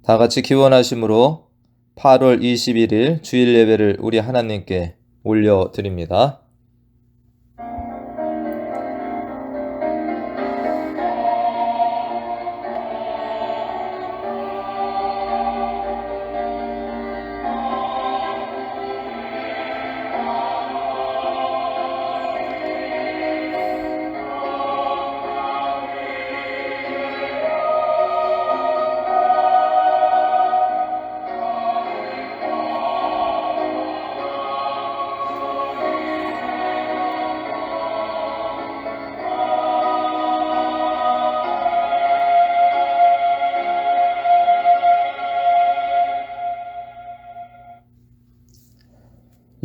다 같이 기원하심으로 8월 21일 주일 예배를 우리 하나님께 올려드립니다.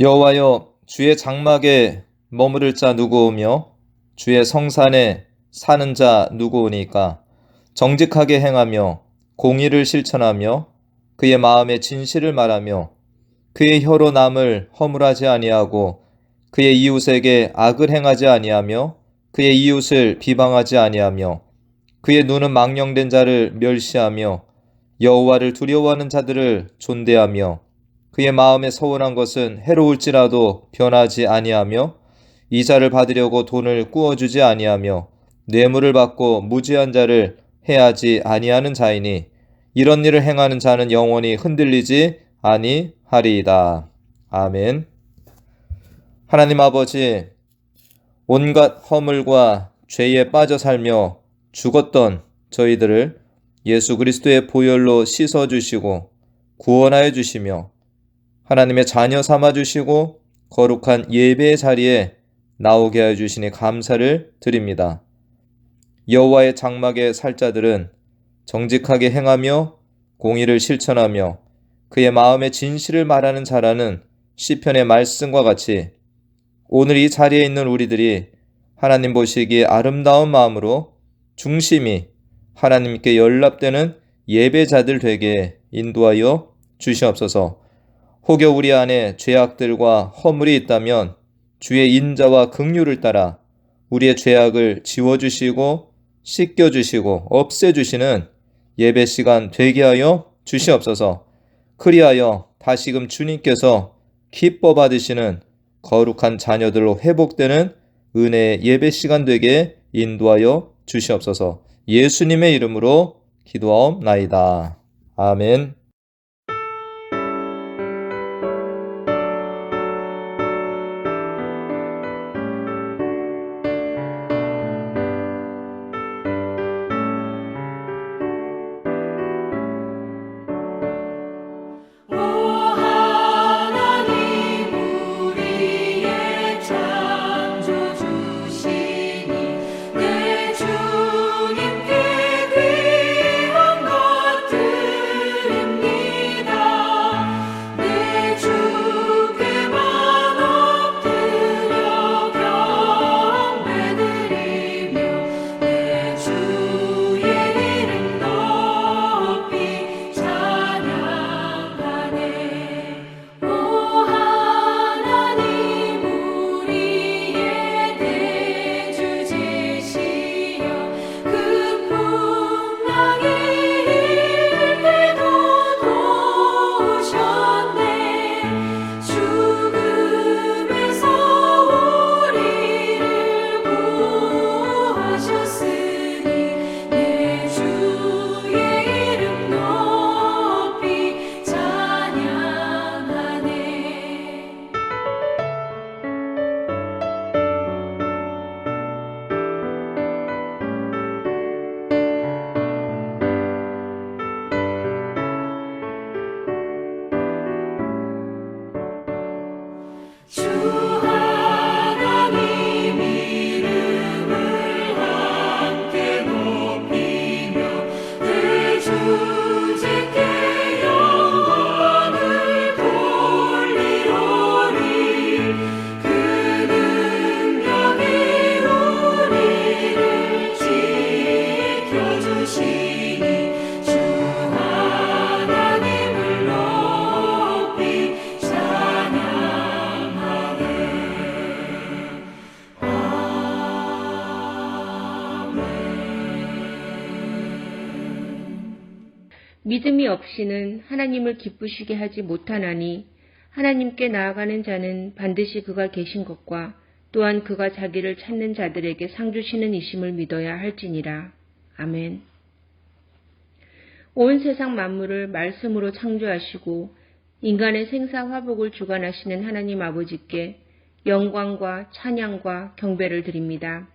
여호와여, 주의 장막에 머무를 자 누구오며 주의 성산에 사는 자 누구오니까? 정직하게 행하며 공의를 실천하며 그의 마음에 진실을 말하며 그의 혀로 남을 허물하지 아니하고 그의 이웃에게 악을 행하지 아니하며 그의 이웃을 비방하지 아니하며 그의 눈은 망령된 자를 멸시하며 여호와를 두려워하는 자들을 존대하며 그의 마음에 서운한 것은 해로울지라도 변하지 아니하며 이자를 받으려고 돈을 꾸어주지 아니하며 뇌물을 받고 무지한 자를 해하지 아니하는 자이니 이런 일을 행하는 자는 영원히 흔들리지 아니하리이다. 아멘. 하나님 아버지, 온갖 허물과 죄에 빠져 살며 죽었던 저희들을 예수 그리스도의 보혈로 씻어주시고 구원하여 주시며 하나님의 자녀 삼아주시고 거룩한 예배의 자리에 나오게 하여 주시니 감사를 드립니다. 여호와의 장막에 살 자들은 정직하게 행하며 공의를 실천하며 그의 마음의 진실을 말하는 자라는 시편의 말씀과 같이 오늘 이 자리에 있는 우리들이 하나님 보시기에 아름다운 마음으로 중심이 하나님께 연락되는 예배자들 되게 인도하여 주시옵소서. 혹여 우리 안에 죄악들과 허물이 있다면 주의 인자와 긍휼을 따라 우리의 죄악을 지워주시고 씻겨주시고 없애주시는 예배 시간 되게 하여 주시옵소서. 그리하여 다시금 주님께서 기뻐 받으시는 거룩한 자녀들로 회복되는 은혜의 예배 시간 되게 인도하여 주시옵소서. 예수님의 이름으로 기도하옵나이다. 아멘. 주님께 귀한 것들 믿음이 없이는 하나님을 기쁘시게 하지 못하나니 하나님께 나아가는 자는 반드시 그가 계신 것과 또한 그가 자기를 찾는 자들에게 상 주시는 이심을 믿어야 할지니라. 아멘. 온 세상 만물을 말씀으로 창조하시고 인간의 생사 화복을 주관하시는 하나님 아버지께 영광과 찬양과 경배를 드립니다.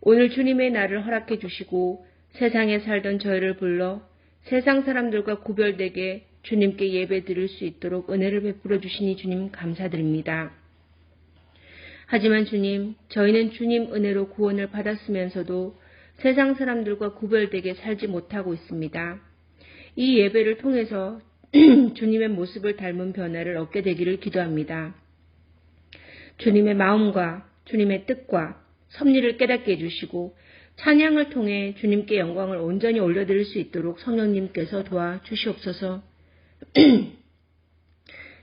오늘 주님의 날을 허락해 주시고 세상에 살던 저희를 불러 세상 사람들과 구별되게 주님께 예배 드릴 수 있도록 은혜를 베풀어 주시니 주님 감사드립니다. 하지만 주님, 저희는 주님 은혜로 구원을 받았으면서도 세상 사람들과 구별되게 살지 못하고 있습니다. 이 예배를 통해서 주님의 모습을 닮은 변화를 얻게 되기를 기도합니다. 주님의 마음과 주님의 뜻과 섭리를 깨닫게 해주시고 찬양을 통해 주님께 영광을 온전히 올려드릴 수 있도록 성령님께서 도와주시옵소서.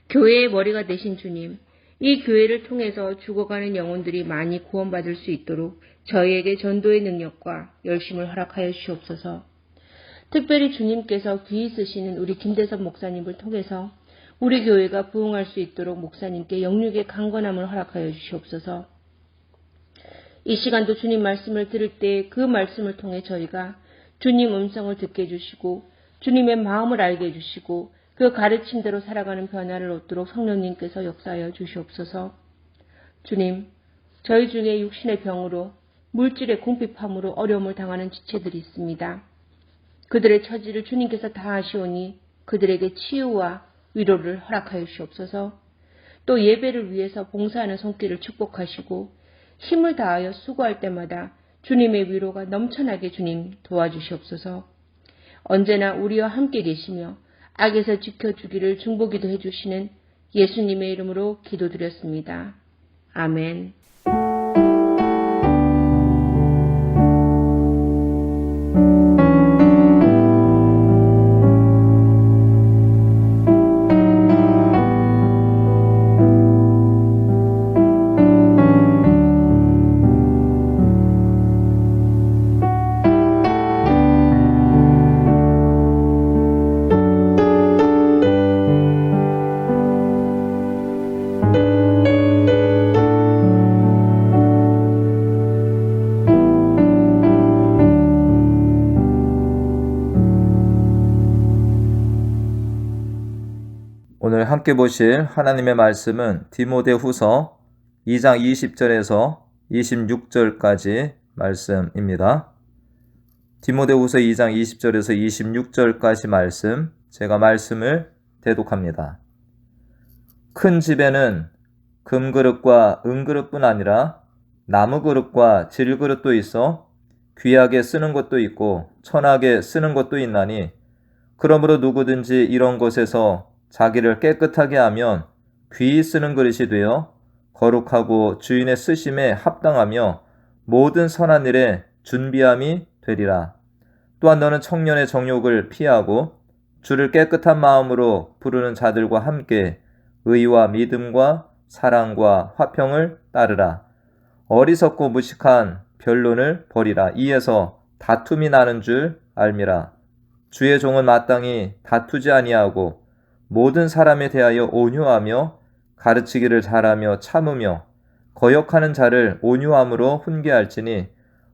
교회의 머리가 되신 주님, 이 교회를 통해서 죽어가는 영혼들이 많이 구원받을 수 있도록 저희에게 전도의 능력과 열심을 허락하여 주시옵소서. 특별히 주님께서 귀히 쓰시는 우리 김대섭 목사님을 통해서 우리 교회가 부흥할 수 있도록 목사님께 영육의 강건함을 허락하여 주시옵소서. 이 시간도 주님 말씀을 들을 때 그 말씀을 통해 저희가 주님 음성을 듣게 해주시고 주님의 마음을 알게 해주시고 그 가르침대로 살아가는 변화를 얻도록 성령님께서 역사하여 주시옵소서. 주님, 저희 중에 육신의 병으로 물질의 궁핍함으로 어려움을 당하는 지체들이 있습니다. 그들의 처지를 주님께서 다 아시오니 그들에게 치유와 위로를 허락하여 주시옵소서. 또 예배를 위해서 봉사하는 손길을 축복하시고 힘을 다하여 수고할 때마다 주님의 위로가 넘쳐나게 주님 도와주시옵소서. 언제나 우리와 함께 계시며 악에서 지켜주기를 중보기도 해주시는 예수님의 이름으로 기도드렸습니다. 아멘. 오늘 함께 보실 하나님의 말씀은 디모데후서 2장 20절에서 26절까지 말씀입니다. 디모데후서 2장 20절에서 26절까지 말씀, 제가 말씀을 대독합니다. 큰 집에는 금그릇과 은그릇뿐 아니라 나무그릇과 질그릇도 있어 귀하게 쓰는 것도 있고 천하게 쓰는 것도 있나니 그러므로 누구든지 이런 것에서 자기를 깨끗하게 하면 귀히 쓰는 그릇이 되어 거룩하고 주인의 쓰심에 합당하며 모든 선한 일에 준비함이 되리라. 또한 너는 청년의 정욕을 피하고 주를 깨끗한 마음으로 부르는 자들과 함께 의와 믿음과 사랑과 화평을 따르라. 어리석고 무식한 변론을 버리라. 이에서 다툼이 나는 줄 알미라. 주의 종은 마땅히 다투지 아니하고 모든 사람에 대하여 온유하며 가르치기를 잘하며 참으며 거역하는 자를 온유함으로 훈계할지니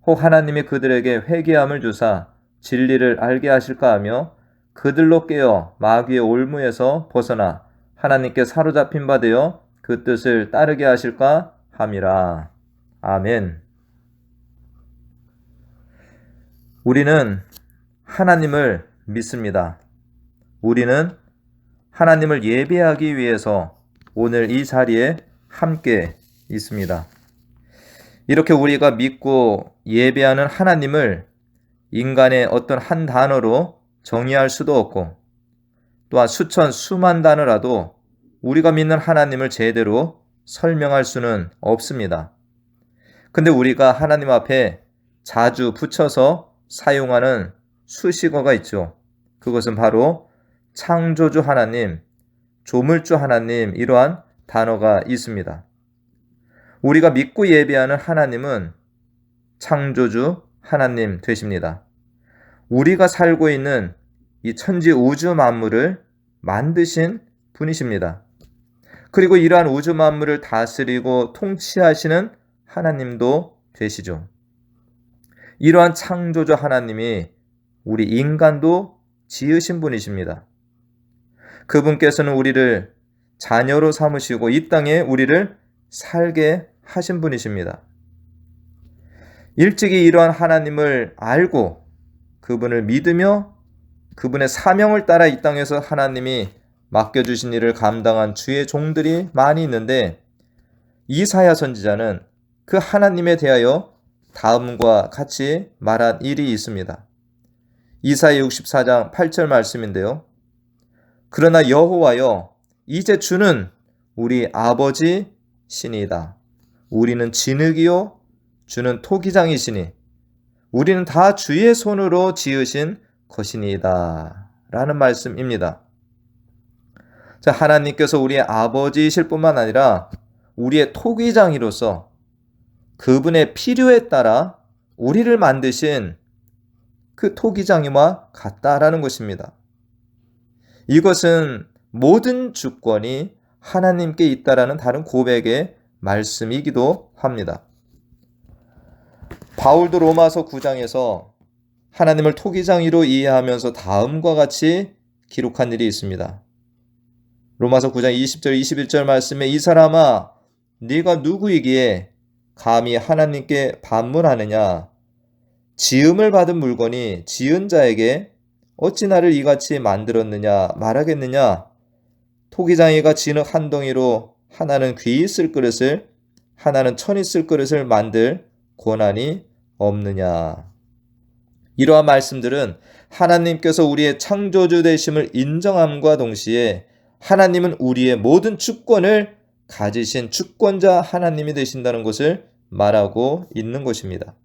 혹 하나님이 그들에게 회개함을 주사 진리를 알게 하실까 하며 그들로 깨어 마귀의 올무에서 벗어나 하나님께 사로잡힌 바 되어 그 뜻을 따르게 하실까 함이라. 아멘. 우리는 하나님을 믿습니다. 우리는 하나님을 예배하기 위해서 오늘 이 자리에 함께 있습니다. 이렇게 우리가 믿고 예배하는 하나님을 인간의 어떤 한 단어로 정의할 수도 없고 또한 수천 수만 단어라도 우리가 믿는 하나님을 제대로 설명할 수는 없습니다. 근데 우리가 하나님 앞에 자주 붙여서 사용하는 수식어가 있죠. 그것은 바로 창조주 하나님, 조물주 하나님, 이러한 단어가 있습니다. 우리가 믿고 예배하는 하나님은 창조주 하나님 되십니다. 우리가 살고 있는 이 천지 우주 만물을 만드신 분이십니다. 그리고 이러한 우주 만물을 다스리고 통치하시는 하나님도 되시죠. 이러한 창조주 하나님이 우리 인간도 지으신 분이십니다. 그분께서는 우리를 자녀로 삼으시고 이 땅에 우리를 살게 하신 분이십니다. 일찍이 이러한 하나님을 알고 그분을 믿으며 그분의 사명을 따라 이 땅에서 하나님이 맡겨주신 일을 감당한 주의 종들이 많이 있는데, 이사야 선지자는 그 하나님에 대하여 다음과 같이 말한 일이 있습니다. 이사야 64장 8절 말씀인데요. 그러나 여호와여, 이제 주는 우리 아버지 신이다. 우리는 진흙이요 주는 토기장이시니 우리는 다 주의 손으로 지으신 것이니이다 라는 말씀입니다. 자, 하나님께서 우리의 아버지이실 뿐만 아니라 우리의 토기장이로서 그분의 필요에 따라 우리를 만드신 그 토기장이와 같다라는 것입니다. 이것은 모든 주권이 하나님께 있다라는 다른 고백의 말씀이기도 합니다. 바울도 로마서 9장에서 하나님을 토기장이로 이해하면서 다음과 같이 기록한 일이 있습니다. 로마서 9장 20절 21절 말씀에 이 사람아 네가 누구이기에 감히 하나님께 반문하느냐, 지음을 받은 물건이 지은 자에게 어찌 나를 이같이 만들었느냐 말하겠느냐, 토기장이가 진흙 한 덩이로 하나는 귀 있을 그릇을 하나는 천 있을 그릇을 만들 권한이 없느냐. 이러한 말씀들은 하나님께서 우리의 창조주 되심을 인정함과 동시에 하나님은 우리의 모든 주권을 가지신 주권자 하나님이 되신다는 것을 말하고 있는 것입니다.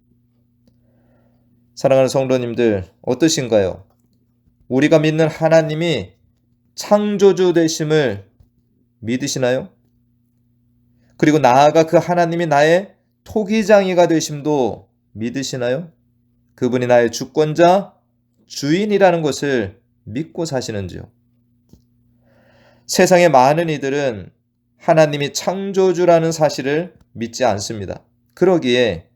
사랑하는 성도님들, 어떠신가요? 우리가 믿는 하나님이 창조주 되심을 믿으시나요? 그리고 나아가 그 하나님이 나의 토기장이가 되심도 믿으시나요? 그분이 나의 주권자, 주인이라는 것을 믿고 사시는지요? 세상의 많은 이들은 하나님이 창조주라는 사실을 믿지 않습니다. 그러기에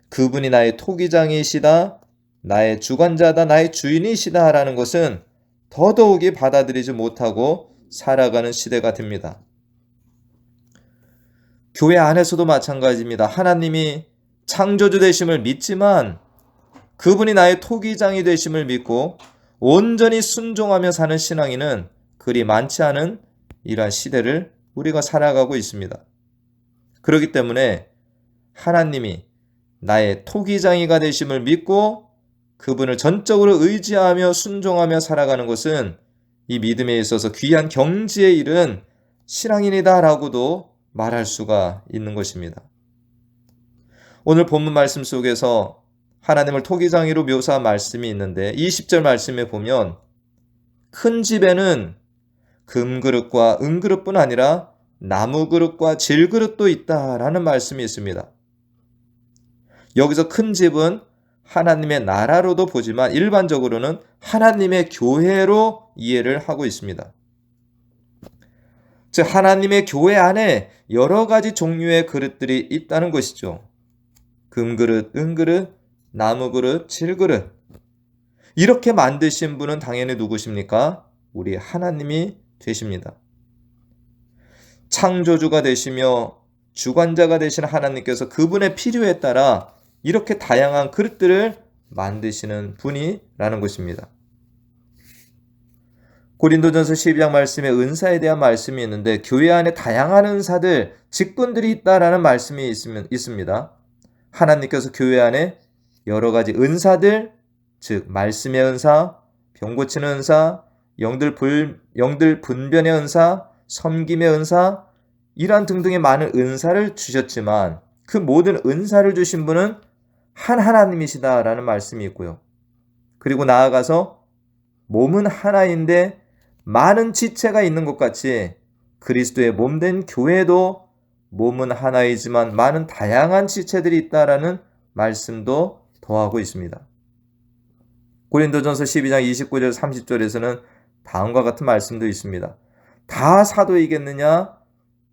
그분이 나의 토기장이시다, 나의 주관자다, 나의 주인이시다 라는 것은 더더욱이 받아들이지 못하고 살아가는 시대가 됩니다. 교회 안에서도 마찬가지입니다. 하나님이 창조주 되심을 믿지만 그분이 나의 토기장이 되심을 믿고 온전히 순종하며 사는 신앙인은 그리 많지 않은 이러한 시대를 우리가 살아가고 있습니다. 그렇기 때문에 하나님이 나의 토기장이가 되심을 믿고 그분을 전적으로 의지하며 순종하며 살아가는 것은 이 믿음에 있어서 귀한 경지에 이른 신앙인이다 라고도 말할 수가 있는 것입니다. 오늘 본문 말씀 속에서 하나님을 토기장이로 묘사한 말씀이 있는데 20절 말씀에 보면 큰 집에는 금그릇과 은그릇뿐 아니라 나무그릇과 질그릇도 있다라는 말씀이 있습니다. 여기서 큰 집은 하나님의 나라로도 보지만 일반적으로는 하나님의 교회로 이해를 하고 있습니다. 즉 하나님의 교회 안에 여러 가지 종류의 그릇들이 있다는 것이죠. 금그릇, 은그릇, 나무그릇, 질그릇. 이렇게 만드신 분은 당연히 누구십니까? 우리 하나님이 되십니다. 창조주가 되시며 주관자가 되신 하나님께서 그분의 필요에 따라 이렇게 다양한 그릇들을 만드시는 분이라는 것입니다. 고린도전서 12장 말씀에 은사에 대한 말씀이 있는데 교회 안에 다양한 은사들, 직분들이 있다라는 말씀이 있습니다. 하나님께서 교회 안에 여러 가지 은사들, 즉 말씀의 은사, 병 고치는 은사, 영들 분변의 은사, 섬김의 은사, 이러한 등등의 많은 은사를 주셨지만 그 모든 은사를 주신 분은 한 하나님이시다라는 말씀이 있고요. 그리고 나아가서 몸은 하나인데 많은 지체가 있는 것 같이 그리스도의 몸된 교회도 몸은 하나이지만 많은 다양한 지체들이 있다라는 말씀도 더하고 있습니다. 고린도전서 12장 29절 30절에서는 다음과 같은 말씀도 있습니다. 다 사도이겠느냐?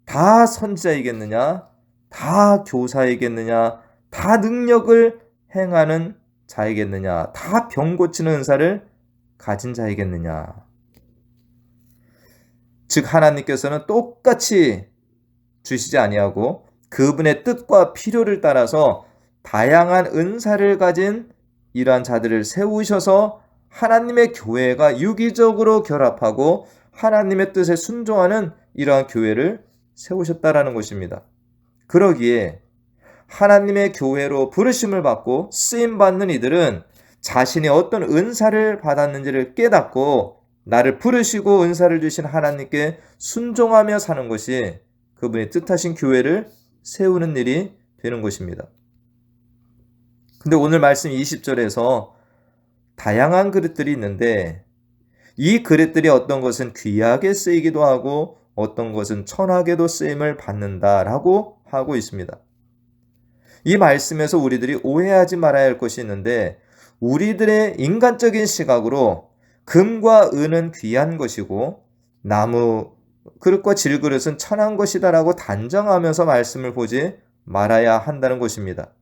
다 선지자이겠느냐? 다 교사이겠느냐? 다 능력을 행하는 자이겠느냐? 다 병 고치는 은사를 가진 자이겠느냐? 즉 하나님께서는 똑같이 주시지 아니하고 그분의 뜻과 필요를 따라서 다양한 은사를 가진 이러한 자들을 세우셔서 하나님의 교회가 유기적으로 결합하고 하나님의 뜻에 순종하는 이러한 교회를 세우셨다라는 것입니다. 그러기에 하나님의 교회로 부르심을 받고 쓰임받는 이들은 자신이 어떤 은사를 받았는지를 깨닫고 나를 부르시고 은사를 주신 하나님께 순종하며 사는 것이 그분이 뜻하신 교회를 세우는 일이 되는 것입니다. 근데 오늘 말씀 20절에서 다양한 그릇들이 있는데 이 그릇들이 어떤 것은 귀하게 쓰이기도 하고 어떤 것은 천하게도 쓰임을 받는다라고 하고 있습니다. 이 말씀에서 우리들이 오해하지 말아야 할 것이 있는데 우리들의 인간적인 시각으로 금과 은은 귀한 것이고 나무 그릇과 질그릇은 천한 것이다라고 단정하면서 말씀을 보지 말아야 한다는 것입니다.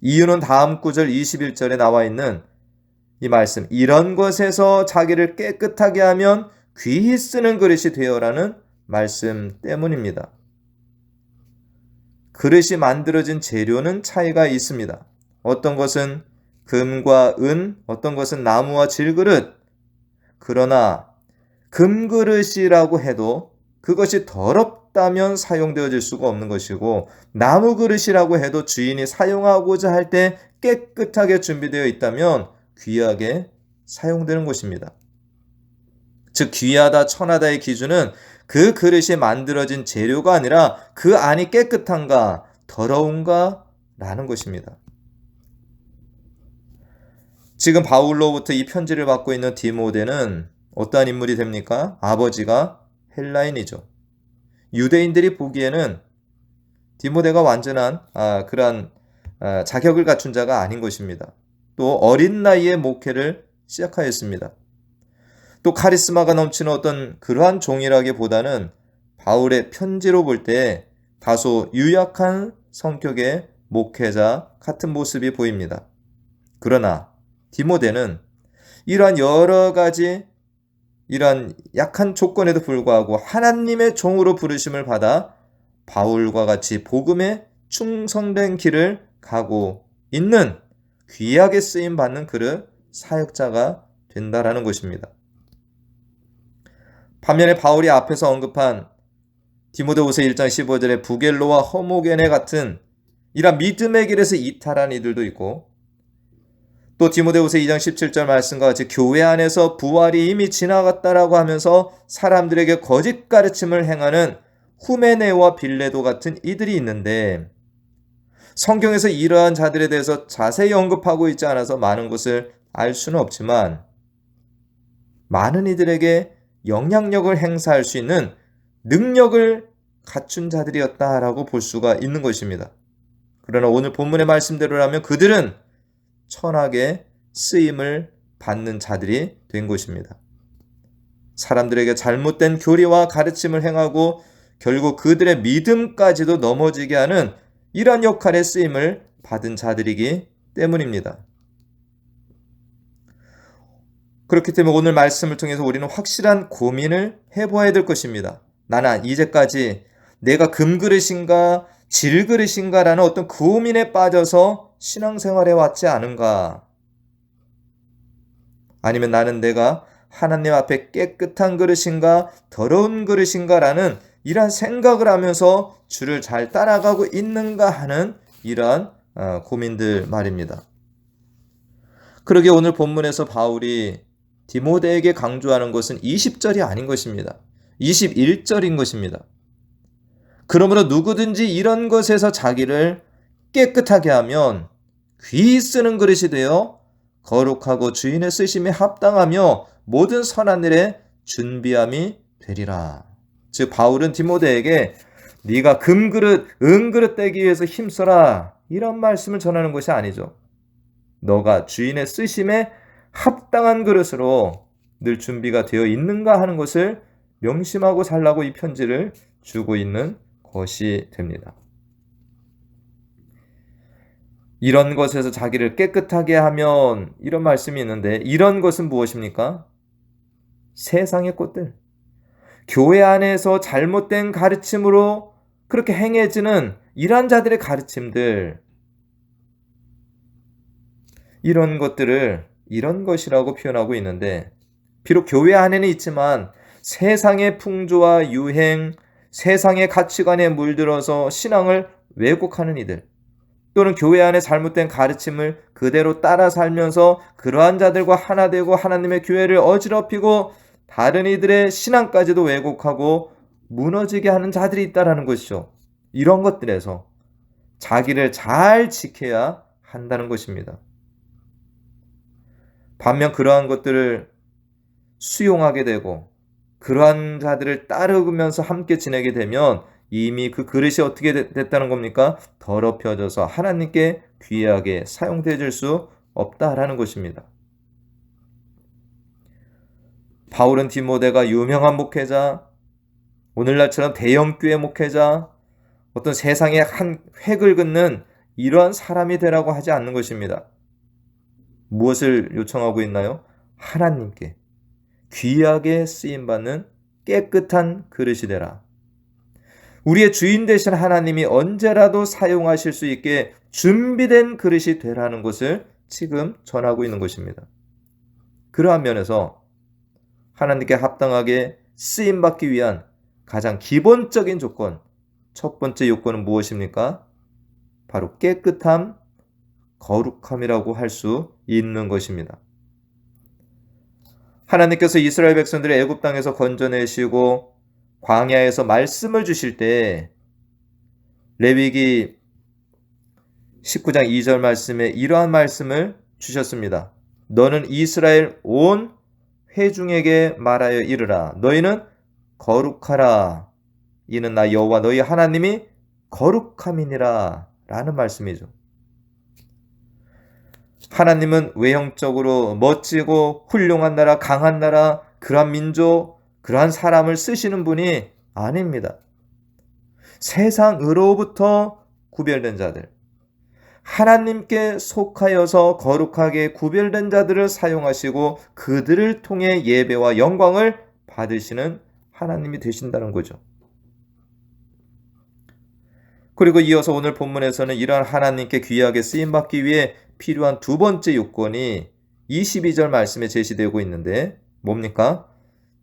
이유는 다음 구절 21절에 나와 있는 이 말씀, 이런 것에서 자기를 깨끗하게 하면 귀히 쓰는 그릇이 되어라는 말씀 때문입니다. 그릇이 만들어진 재료는 차이가 있습니다. 어떤 것은 금과 은, 어떤 것은 나무와 질그릇. 그러나 금그릇이라고 해도 그것이 더럽다면 사용되어질 수가 없는 것이고 나무 그릇이라고 해도 주인이 사용하고자 할 때 깨끗하게 준비되어 있다면 귀하게 사용되는 것입니다. 즉 귀하다 천하다의 기준은 그 그릇이 만들어진 재료가 아니라 그 안이 깨끗한가 더러운가 라는 것입니다. 지금 바울로부터 이 편지를 받고 있는 디모데는 어떠한 인물이 됩니까? 아버지가 헬라인이죠. 유대인들이 보기에는 디모데가 완전한 그러한 자격을 갖춘 자가 아닌 것입니다. 또 어린 나이에 목회를 시작하였습니다. 또 카리스마가 넘치는 어떤 그러한 종이라기보다는 바울의 편지로 볼 때 다소 유약한 성격의 목회자 같은 모습이 보입니다. 그러나 디모데는 이러한 여러 가지 이러한 약한 조건에도 불구하고 하나님의 종으로 부르심을 받아 바울과 같이 복음에 충성된 길을 가고 있는 귀하게 쓰임받는 그릇 사역자가 된다라는 것입니다. 반면에 바울이 앞에서 언급한 디모데후서 1장 15절에 부겔로와 허모게네 같은 이런 믿음의 길에서 이탈한 이들도 있고 또 디모데후서 2장 17절 말씀과 같이 교회 안에서 부활이 이미 지나갔다라고 하면서 사람들에게 거짓 가르침을 행하는 후메네와 빌레도 같은 이들이 있는데 성경에서 이러한 자들에 대해서 자세히 언급하고 있지 않아서 많은 것을 알 수는 없지만 많은 이들에게 영향력을 행사할 수 있는 능력을 갖춘 자들이었다라고 볼 수가 있는 것입니다. 그러나 오늘 본문의 말씀대로라면 그들은 천하게 쓰임을 받는 자들이 된 것입니다. 사람들에게 잘못된 교리와 가르침을 행하고 결국 그들의 믿음까지도 넘어지게 하는 이러한 역할의 쓰임을 받은 자들이기 때문입니다. 그렇기 때문에 오늘 말씀을 통해서 우리는 확실한 고민을 해보아야 될 것입니다. 나는 이제까지 내가 금그릇인가 질그릇인가 라는 어떤 고민에 빠져서 신앙생활해 왔지 않은가? 아니면 나는 내가 하나님 앞에 깨끗한 그릇인가 더러운 그릇인가 라는 이러한 생각을 하면서 주를 잘 따라가고 있는가 하는 이러한 고민들 말입니다. 그러게 오늘 본문에서 바울이 디모데에게 강조하는 것은 20절이 아닌 것입니다. 21절인 것입니다. 그러므로 누구든지 이런 것에서 자기를 깨끗하게 하면 귀히 쓰는 그릇이 되어 거룩하고 주인의 쓰심에 합당하며 모든 선한 일에 준비함이 되리라. 즉 바울은 디모데에게 네가 금그릇, 은그릇 되기 위해서 힘써라 이런 말씀을 전하는 것이 아니죠. 너가 주인의 쓰심에 합당한 그릇으로 늘 준비가 되어 있는가 하는 것을 명심하고 살라고 이 편지를 주고 있는 것이 됩니다. 이런 것에서 자기를 깨끗하게 하면, 이런 말씀이 있는데, 이런 것은 무엇입니까? 세상의 꽃들. 교회 안에서 잘못된 가르침으로 그렇게 행해지는 이러한 자들의 가르침들, 이런 것들을 이런 것이라고 표현하고 있는데, 비록 교회 안에는 있지만 세상의 풍조와 유행, 세상의 가치관에 물들어서 신앙을 왜곡하는 이들, 또는 교회 안에 잘못된 가르침을 그대로 따라 살면서 그러한 자들과 하나 되고 하나님의 교회를 어지럽히고 다른 이들의 신앙까지도 왜곡하고 무너지게 하는 자들이 있다는 것이죠. 이런 것들에서 자기를 잘 지켜야 한다는 것입니다. 반면 그러한 것들을 수용하게 되고 그러한 자들을 따르면서 함께 지내게 되면 이미 그 그릇이 어떻게 됐다는 겁니까? 더럽혀져서 하나님께 귀하게 사용되어질 수 없다라는 것입니다. 바울은 디모데가 유명한 목회자, 오늘날처럼 대형교회 목회자, 어떤 세상의 한 획을 긋는 이러한 사람이 되라고 하지 않는 것입니다. 무엇을 요청하고 있나요? 하나님께 귀하게 쓰임받는 깨끗한 그릇이 되라. 우리의 주인 되신 하나님이 언제라도 사용하실 수 있게 준비된 그릇이 되라는 것을 지금 전하고 있는 것입니다. 그러한 면에서 하나님께 합당하게 쓰임받기 위한 가장 기본적인 조건, 첫 번째 요건은 무엇입니까? 바로 깨끗함, 거룩함이라고 할 수 있는 것입니다. 하나님께서 이스라엘 백성들을 애굽 땅에서 건져내시고 광야에서 말씀을 주실 때 레위기 19장 2절 말씀에 이러한 말씀을 주셨습니다. 너는 이스라엘 온 회중에게 말하여 이르라. 너희는 거룩하라. 이는 나 여호와 너희 하나님이 거룩함이니라 라는 말씀이죠. 하나님은 외형적으로 멋지고 훌륭한 나라, 강한 나라, 그러한 민족, 그러한 사람을 쓰시는 분이 아닙니다. 세상으로부터 구별된 자들, 하나님께 속하여서 거룩하게 구별된 자들을 사용하시고 그들을 통해 예배와 영광을 받으시는 하나님이 되신다는 거죠. 그리고 이어서 오늘 본문에서는 이러한 하나님께 귀하게 쓰임받기 위해 필요한 두 번째 요건이 22절 말씀에 제시되고 있는데 뭡니까?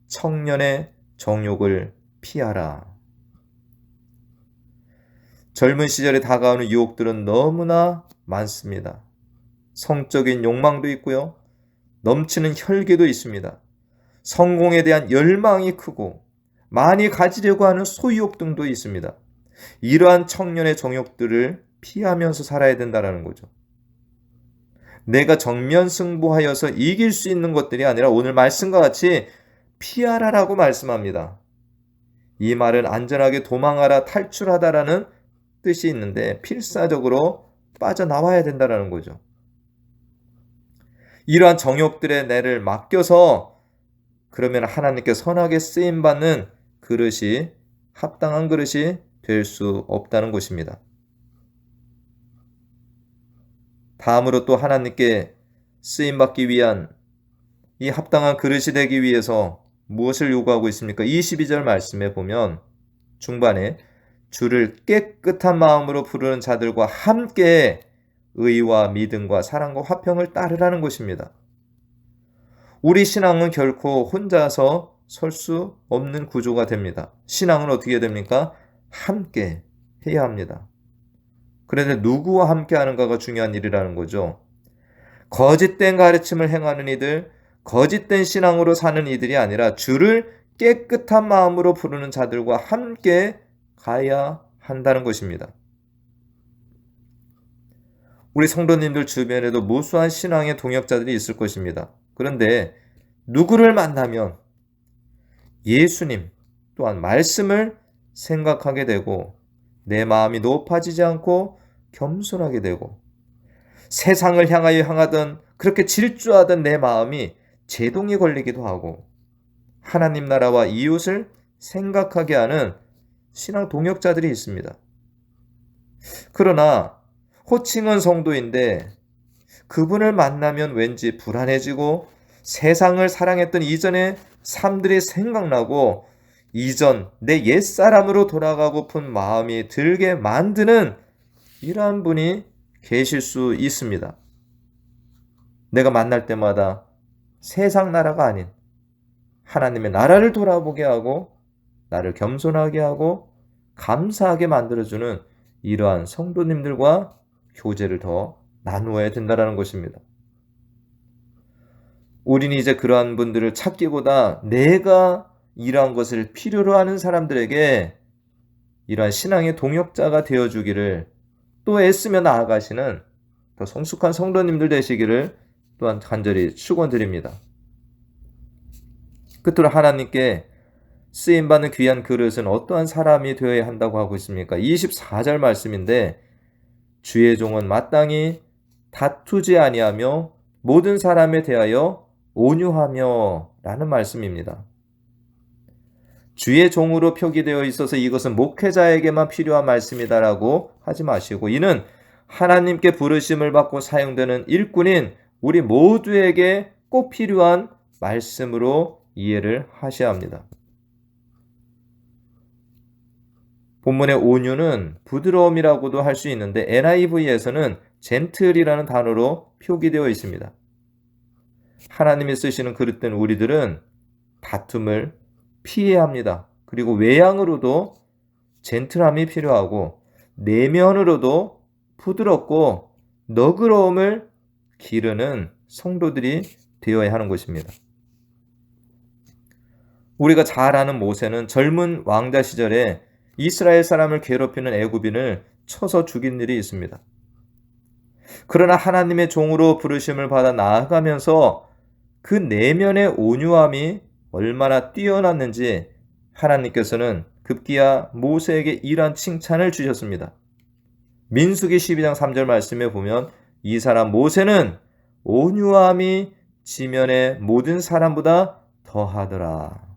청년의 정욕을 피하라. 젊은 시절에 다가오는 유혹들은 너무나 많습니다. 성적인 욕망도 있고요. 넘치는 혈기도 있습니다. 성공에 대한 열망이 크고 많이 가지려고 하는 소유욕 등도 있습니다. 이러한 청년의 정욕들을 피하면서 살아야 된다는 거죠. 내가 정면 승부하여서 이길 수 있는 것들이 아니라 오늘 말씀과 같이 피하라라고 말씀합니다. 이 말은 안전하게 도망하라, 탈출하다라는 뜻이 있는데 필사적으로 빠져나와야 된다는 거죠. 이러한 정욕들의 내를 맡겨서 그러면 하나님께 선하게 쓰임받는 그릇이, 합당한 그릇이 될 수 없다는 것입니다. 다음으로 또 하나님께 쓰임받기 위한 이 합당한 그릇이 되기 위해서 무엇을 요구하고 있습니까? 22절 말씀에 보면 중반에 주를 깨끗한 마음으로 부르는 자들과 함께 의와 믿음과 사랑과 화평을 따르라는 것입니다. 우리 신앙은 결코 혼자서 설 수 없는 구조가 됩니다. 신앙은 어떻게 됩니까? 함께 해야 합니다. 그런데 누구와 함께 하는가가 중요한 일이라는 거죠. 거짓된 가르침을 행하는 이들, 거짓된 신앙으로 사는 이들이 아니라 주를 깨끗한 마음으로 부르는 자들과 함께 가야 한다는 것입니다. 우리 성도님들 주변에도 무수한 신앙의 동역자들이 있을 것입니다. 그런데 누구를 만나면 예수님 또한 말씀을 생각하게 되고 내 마음이 높아지지 않고 겸손하게 되고 세상을 향하여 향하던 그렇게 질주하던 내 마음이 제동이 걸리기도 하고 하나님 나라와 이웃을 생각하게 하는 신앙 동역자들이 있습니다. 그러나 호칭은 성도인데 그분을 만나면 왠지 불안해지고 세상을 사랑했던 이전의 삶들이 생각나고 이전 내 옛사람으로 돌아가고픈 마음이 들게 만드는 이러한 분이 계실 수 있습니다. 내가 만날 때마다 세상 나라가 아닌 하나님의 나라를 돌아보게 하고 나를 겸손하게 하고 감사하게 만들어주는 이러한 성도님들과 교제를 더 나누어야 된다는 것입니다. 우리는 이제 그러한 분들을 찾기보다 내가 이러한 것을 필요로 하는 사람들에게 이러한 신앙의 동역자가 되어주기를 또 애쓰며 나아가시는 더 성숙한 성도님들 되시기를 또한 간절히 축원드립니다. 끝으로 하나님께 쓰임받는 귀한 그릇은 어떠한 사람이 되어야 한다고 하고 있습니까? 24절 말씀인데 주의 종은 마땅히 다투지 아니하며 모든 사람에 대하여 온유하며 라는 말씀입니다. 주의 종으로 표기되어 있어서 이것은 목회자에게만 필요한 말씀이다라고 하지 마시고 이는 하나님께 부르심을 받고 사용되는 일꾼인 우리 모두에게 꼭 필요한 말씀으로 이해를 하셔야 합니다. 본문의 온유는 부드러움이라고도 할 수 있는데 NIV에서는 젠틀이라는 단어로 표기되어 있습니다. 하나님이 쓰시는 그릇된 우리들은 다툼을 피해야 합니다. 그리고 외양으로도 젠틀함이 필요하고 내면으로도 부드럽고 너그러움을 기르는 성도들이 되어야 하는 것입니다. 우리가 잘 아는 모세는 젊은 왕자 시절에 이스라엘 사람을 괴롭히는 애굽인을 쳐서 죽인 일이 있습니다. 그러나 하나님의 종으로 부르심을 받아 나아가면서 그 내면의 온유함이 얼마나 뛰어났는지 하나님께서는 급기야 모세에게 이러한 칭찬을 주셨습니다. 민수기 12장 3절 말씀에 보면 이 사람 모세는 온유함이 지면의 모든 사람보다 더하더라.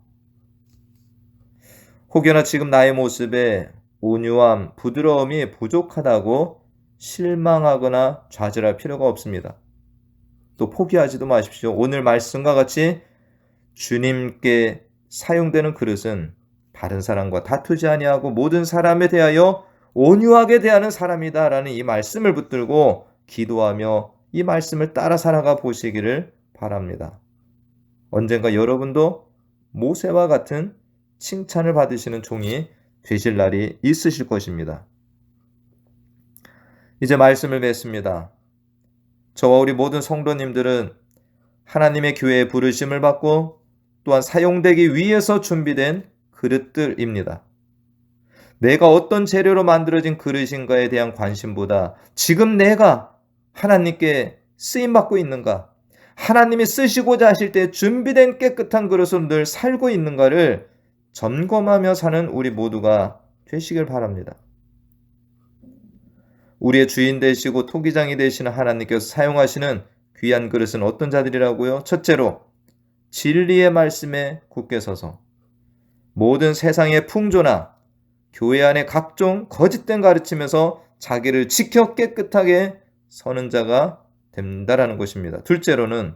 혹여나 지금 나의 모습에 온유함, 부드러움이 부족하다고 실망하거나 좌절할 필요가 없습니다. 또 포기하지도 마십시오. 오늘 말씀과 같이 주님께 사용되는 그릇은 다른 사람과 다투지 아니하고 모든 사람에 대하여 온유하게 대하는 사람이다라는 이 말씀을 붙들고 기도하며 이 말씀을 따라 살아가 보시기를 바랍니다. 언젠가 여러분도 모세와 같은 칭찬을 받으시는 종이 되실 날이 있으실 것입니다. 이제 말씀을 맺습니다. 저와 우리 모든 성도님들은 하나님의 교회에 부르심을 받고 또한 사용되기 위해서 준비된 그릇들입니다. 내가 어떤 재료로 만들어진 그릇인가에 대한 관심보다 지금 내가 하나님께 쓰임받고 있는가, 하나님이 쓰시고자 하실 때 준비된 깨끗한 그릇으로 늘 살고 있는가를 점검하며 사는 우리 모두가 되시길 바랍니다. 우리의 주인 되시고 토기장이 되시는 하나님께서 사용하시는 귀한 그릇은 어떤 자들이라고요? 첫째로 진리의 말씀에 굳게 서서 모든 세상의 풍조나 교회 안의 각종 거짓된 가르침에서 자기를 지켜 깨끗하게 서는 자가 된다라는 것입니다. 둘째로는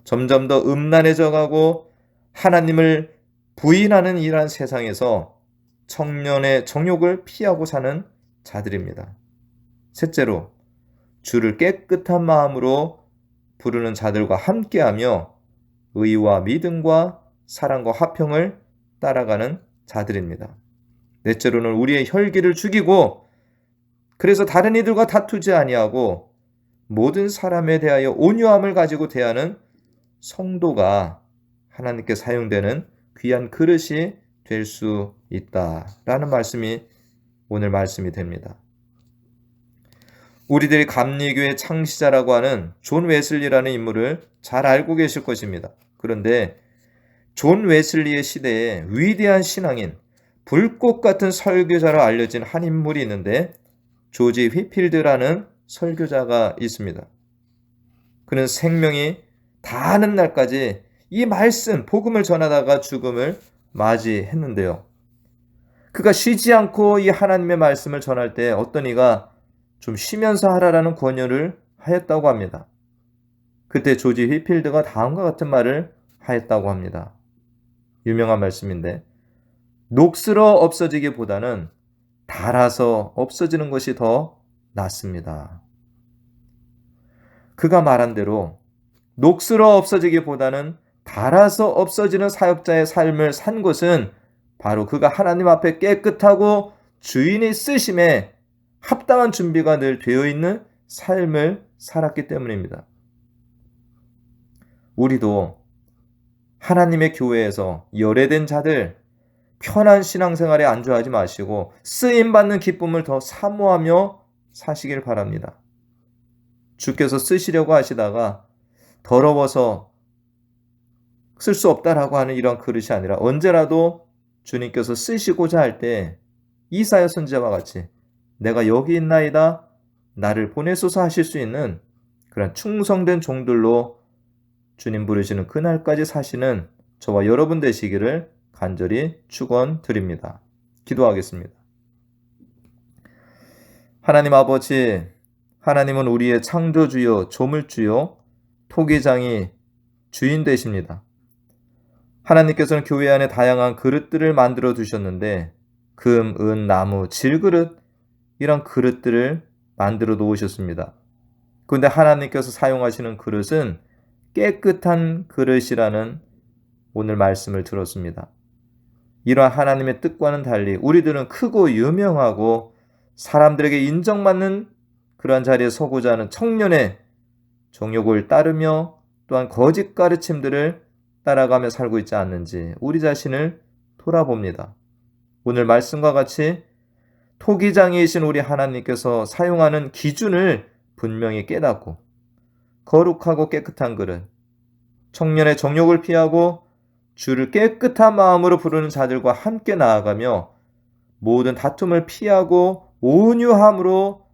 점점 더 음란해져 가고 하나님을 부인하는 이러한 세상에서 청년의 정욕을 피하고 사는 자들입니다. 셋째로 주를 깨끗한 마음으로 부르는 자들과 함께하며 의와 믿음과 사랑과 화평을 따라가는 자들입니다. 넷째로는 우리의 혈기를 죽이고 그래서 다른 이들과 다투지 아니하고 모든 사람에 대하여 온유함을 가지고 대하는 성도가 하나님께 사용되는 귀한 그릇이 될 수 있다라는 말씀이 오늘 말씀이 됩니다. 우리들이 감리교의 창시자라고 하는 존 웨슬리라는 인물을 잘 알고 계실 것입니다. 그런데 존 웨슬리의 시대에 위대한 신앙인, 불꽃 같은 설교자로 알려진 한 인물이 있는데 조지 휘필드라는 설교자가 있습니다. 그는 생명이 다하는 날까지 이 말씀, 복음을 전하다가 죽음을 맞이했는데요. 그가 쉬지 않고 이 하나님의 말씀을 전할 때 어떤 이가 좀 쉬면서 하라라는 권유를 하였다고 합니다. 그때 조지 휘필드가 다음과 같은 말을 하였다고 합니다. 유명한 말씀인데, 녹슬어 없어지기보다는 닳아서 없어지는 것이 더 낫습니다. 그가 말한 대로 녹슬어 없어지기보다는 닳아서 없어지는 사역자의 삶을 산 것은 바로 그가 하나님 앞에 깨끗하고 주인이 쓰심에 합당한 준비가 늘 되어 있는 삶을 살았기 때문입니다. 우리도 하나님의 교회에서 열애된 자들, 편한 신앙생활에 안주하지 마시고 쓰임받는 기쁨을 더 사모하며 사시길 바랍니다. 주께서 쓰시려고 하시다가 더러워서 쓸 수 없다라고 하는 이런 그릇이 아니라 언제라도 주님께서 쓰시고자 할 때 이사야 선지자와 같이 내가 여기 있나이다 나를 보내소서 하실 수 있는 그런 충성된 종들로 주님 부르시는 그날까지 사시는 저와 여러분 되시기를 간절히 축원드립니다. 기도하겠습니다. 하나님 아버지, 하나님은 우리의 창조주요, 조물주요, 토기장이 주인 되십니다. 하나님께서는 교회 안에 다양한 그릇들을 만들어 두셨는데 금, 은, 나무, 질그릇 이런 그릇들을 만들어 놓으셨습니다. 그런데 하나님께서 사용하시는 그릇은 깨끗한 그릇이라는 오늘 말씀을 들었습니다. 이러한 하나님의 뜻과는 달리 우리들은 크고 유명하고 사람들에게 인정받는 그러한 자리에 서고자 하는 청년의 정욕을 따르며 또한 거짓 가르침들을 따라가며 살고 있지 않는지 우리 자신을 돌아봅니다. 오늘 말씀과 같이 토기장이신 우리 하나님께서 사용하는 기준을 분명히 깨닫고 거룩하고 깨끗한 그릇, 청년의 정욕을 피하고 주를 깨끗한 마음으로 부르는 자들과 함께 나아가며 모든 다툼을 피하고 온유함으로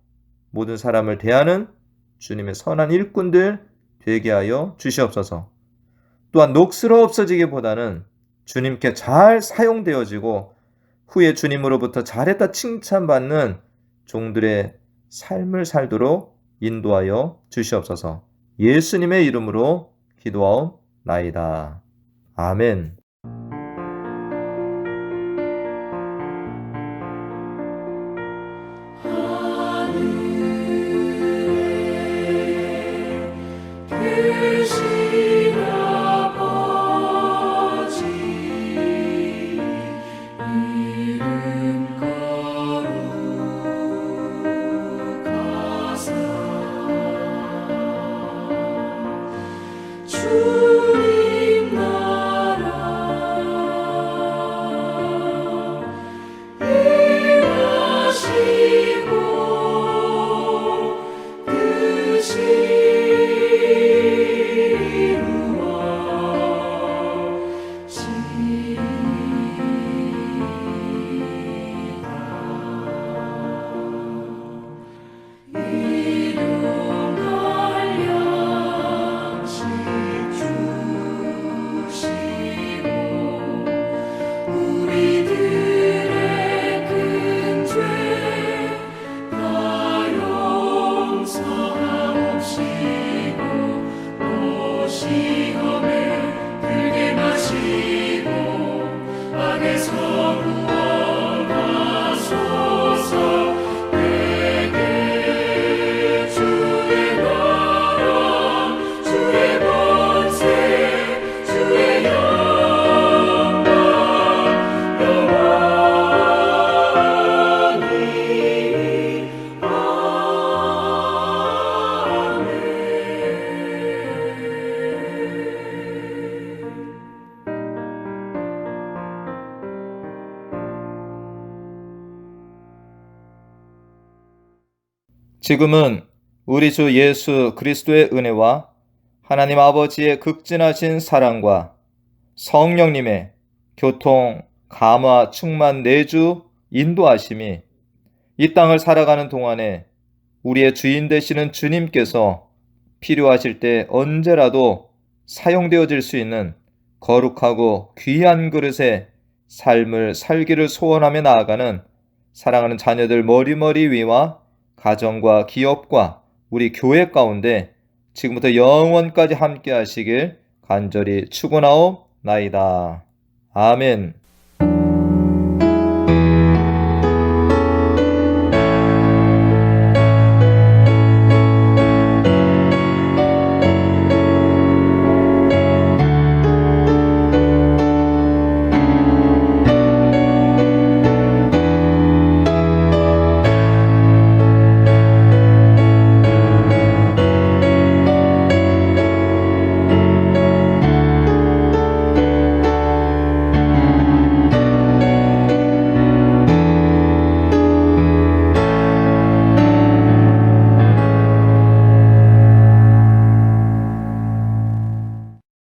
모든 사람을 대하는 주님의 선한 일꾼들 되게 하여 주시옵소서. 또한 녹슬어 없어지기보다는 주님께 잘 사용되어지고 후에 주님으로부터 잘했다 칭찬받는 종들의 삶을 살도록 인도하여 주시옵소서. 예수님의 이름으로 기도하옵나이다. 아멘. 지금은 우리 주 예수 그리스도의 은혜와 하나님 아버지의 극진하신 사랑과 성령님의 교통, 감화, 충만, 내주, 인도하심이 이 땅을 살아가는 동안에 우리의 주인 되시는 주님께서 필요하실 때 언제라도 사용되어질 수 있는 거룩하고 귀한 그릇의 삶을 살기를 소원하며 나아가는 사랑하는 자녀들 머리머리 위와 가정과 기업과 우리 교회 가운데 지금부터 영원까지 함께 하시길 간절히 축원하옵나이다. 아멘.